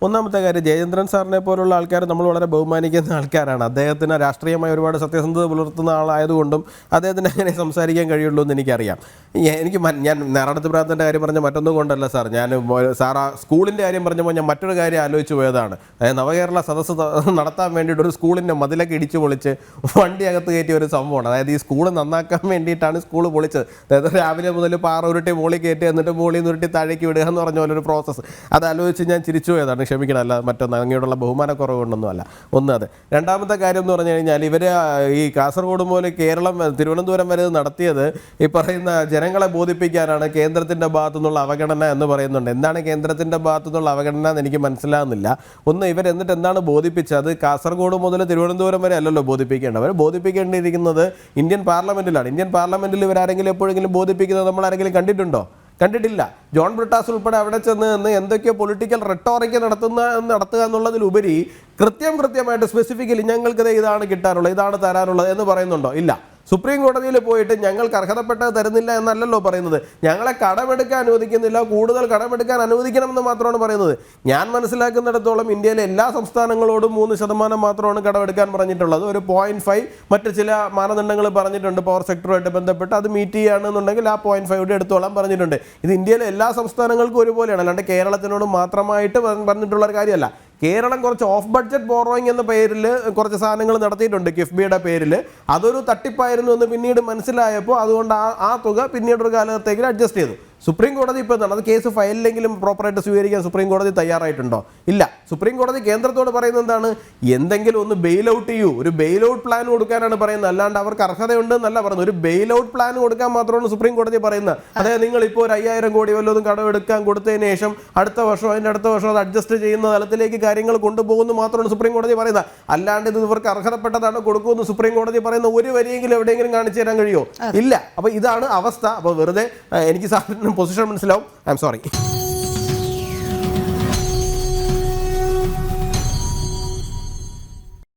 ഒന്നാമത്തെ കാര്യം, ജയചന്ദ്രൻ സാറിനെ പോലുള്ള ആൾക്കാർ നമ്മൾ വളരെ ബഹുമാനിക്കുന്ന ആൾക്കാരാണ്. അദ്ദേഹത്തിന് രാഷ്ട്രീയമായി ഒരുപാട് സത്യസന്ധത പുലർത്തുന്ന ആളായതുകൊണ്ടും അദ്ദേഹത്തിന് അങ്ങനെ സംസാരിക്കാൻ കഴിയുള്ളൂ എന്ന് എനിക്കറിയാം. ഞാൻ നാരായണത്ത് ഭ്രാന്തൻ്റെ കാര്യം പറഞ്ഞ മറ്റൊന്നും കൊണ്ടല്ല സാർ. സാർ ആ സ്കൂളിൻ്റെ കാര്യം പറഞ്ഞപ്പോൾ ഞാൻ മറ്റൊരു കാര്യം ആലോചിച്ച് പോയതാണ്. അതായത് നവകേരള സദസ്സ് നടത്താൻ വേണ്ടിയിട്ട് ഒരു സ്കൂളിൻ്റെ മതിലൊക്കെ ഇടിച്ച് പൊളിച്ച് വണ്ടി അകത്ത് കയറ്റിയ ഒരു സംഭവമാണ്. അതായത് ഈ സ്കൂൾ നന്നാക്കാൻ വേണ്ടിയിട്ടാണ് സ്കൂൾ പൊളിച്ചത്. അതായത് രാവിലെ മുതൽ പാറ ഉരുട്ടി മോളി കയറ്റി എന്നിട്ട് മോളിൽ നിന്ന് ഉരുട്ടി താഴേക്ക് വിടുക എന്ന് പറഞ്ഞ പോലൊരു പ്രോസസ്സ്. അത് ആലോചിച്ച് ഞാൻ ചിരിച്ചു പോയതാണ്. ക്ഷമിക്കണം, അല്ല മറ്റൊന്ന് അങ്ങോട്ടുള്ള ബഹുമാനക്കുറവ് കൊണ്ടൊന്നും അല്ല. ഒന്ന് അത്. രണ്ടാമത്തെ കാര്യം എന്ന് പറഞ്ഞു കഴിഞ്ഞാൽ ഇവർ ഈ കാസർഗോഡ് മുതൽ കേരളം തിരുവനന്തപുരം വരെ നടത്തിയത് ഈ പറയുന്ന ജനങ്ങളെ ബോധിപ്പിക്കാനാണ് കേന്ദ്രത്തിൻ്റെ ഭാഗത്തു നിന്നുള്ള അവഗണന എന്ന് പറയുന്നുണ്ട്. എന്താണ് കേന്ദ്രത്തിൻ്റെ ഭാഗത്തു നിന്നുള്ള അവഗണന എന്ന് എനിക്ക് മനസ്സിലാകുന്നില്ല. ഒന്ന്, ഇവരെന്നിട്ട് എന്താണ് ബോധിപ്പിച്ചത്? കാസർഗോഡ് മുതൽ തിരുവനന്തപുരം വരെ അല്ലല്ലോ ബോധിപ്പിക്കേണ്ടത്. അവർ ബോധിപ്പിക്കേണ്ടിയിരിക്കുന്നത് ഇന്ത്യൻ പാർലമെൻറ്റിലാണ്. ഇന്ത്യൻ പാർലമെൻറ്റിൽ ഇവരാരെങ്കിലും എപ്പോഴെങ്കിലും ബോധിപ്പിക്കുന്നത് നമ്മൾ ആരെങ്കിലും കണ്ടിട്ടുണ്ടോ? കണ്ടിട്ടില്ല. ജോൺ ബ്രിട്ടാസ് ഉൾപ്പെടെ അവിടെ ചെന്ന് എന്തൊക്കെയോ പൊളിറ്റിക്കൽ റെട്ടോറിക്ക് നടത്തുക എന്നുള്ളതിലുപരി കൃത്യമായിട്ട് സ്പെസിഫിക്കലി ഞങ്ങൾക്കിത് ഇതാണ് കിട്ടാനുള്ളത്, ഇതാണ് തരാനുള്ളത് എന്ന് പറയുന്നുണ്ടോ? ഇല്ല. സുപ്രീം കോടതിയിൽ പോയിട്ട് ഞങ്ങൾക്ക് അർഹതപ്പെട്ടത് തരുന്നില്ല എന്നല്ലല്ലോ പറയുന്നത്. ഞങ്ങളെ കടമെടുക്കാൻ അനുവദിക്കുന്നില്ല, കൂടുതൽ കടമെടുക്കാൻ അനുവദിക്കണമെന്ന് മാത്രമാണ് പറയുന്നത്. ഞാൻ മനസ്സിലാക്കുന്നിടത്തോളം ഇന്ത്യയിലെ എല്ലാ സംസ്ഥാനങ്ങളോടും 3% മാത്രമാണ് കടമെടുക്കാൻ പറഞ്ഞിട്ടുള്ളത്. ഒരു 0.5 മറ്റ് ചില മാനദണ്ഡങ്ങൾ പറഞ്ഞിട്ടുണ്ട് പവർ സെക്ടറുമായിട്ട് ബന്ധപ്പെട്ട്. അത് മീറ്റ് ചെയ്യുകയാണെന്നുണ്ടെങ്കിൽ ആ 0.5 എടുത്തോളം പറഞ്ഞിട്ടുണ്ട്. ഇത് ഇന്ത്യയിലെ എല്ലാ സംസ്ഥാനങ്ങൾക്കും ഒരുപോലെയാണ്, അല്ലാണ്ട് കേരളത്തിനോട് മാത്രമായിട്ട് പറഞ്ഞിട്ടുള്ള ഒരു കാര്യമല്ല. കേരളം കുറച്ച് ഓഫ് ബഡ്ജറ്റ് ബോറോയിങ് എന്ന പേരിൽ കുറച്ച് സാധനങ്ങൾ നടത്തിയിട്ടുണ്ട് കിഫ്ബിയുടെ പേരിൽ. അതൊരു തട്ടിപ്പായിരുന്നു എന്ന് പിന്നീട് മനസ്സിലായപ്പോൾ അതുകൊണ്ട് ആ തുക പിന്നീടൊരു കാലത്തേക്ക് അഡ്ജസ്റ്റ് ചെയ്തു. സുപ്രീം കോടതി ഇപ്പോൾ എന്താണ്, അത് കേസ് ഫയലിലെങ്കിലും പ്രോപ്പറായിട്ട് സ്വീകരിക്കാൻ സുപ്രീം കോടതി തയ്യാറായിട്ടുണ്ടോ? ഇല്ല. സുപ്രീം കോടതി കേന്ദ്രത്തോട് പറയുന്നത് എന്താണ്? എന്തെങ്കിലും ഒന്ന് ബെയിൽ ഔട്ട് ചെയ്യൂ, ഒരു ബെയിൽ ഔട്ട് പ്ലാൻ കൊടുക്കാനാണ് പറയുന്നത്, അല്ലാണ്ട് അവർക്ക് അർഹതയുണ്ടെന്നല്ല പറയുന്നത്. ഒരു ബെയിൽ ഔട്ട് പ്ലാൻ കൊടുക്കാൻ മാത്രമാണ് സുപ്രീം കോടതി പറയുന്നത്. അതായത് നിങ്ങൾ ഇപ്പോൾ ഒരു 5000 കോടി വല്ലതും കടമെടുക്കാൻ കൊടുത്തതിന് ശേഷം അടുത്ത വർഷം അത് അഡ്ജസ്റ്റ് ചെയ്യുന്ന തലത്തിലേക്ക് കാര്യങ്ങൾ കൊണ്ടുപോകുന്നു മാത്രമാണ് സുപ്രീം കോടതി പറയുന്നത്. അല്ലാണ്ട് ഇത് ഇവർക്ക് അർഹതപ്പെട്ടതാണ് കൊടുക്കുമെന്ന് സുപ്രീം കോടതി പറയുന്ന ഒരു വരിയെങ്കിലും എവിടെയെങ്കിലും കാണിച്ചു തരാൻ കഴിയുമോ? ഇല്ല. അപ്പോൾ ഇതാണ് അവസ്ഥ. അപ്പോൾ വെറുതെ എനിക്ക് സാറിന് പൊസിഷൻ മനസ്സിലാവും. I am sorry.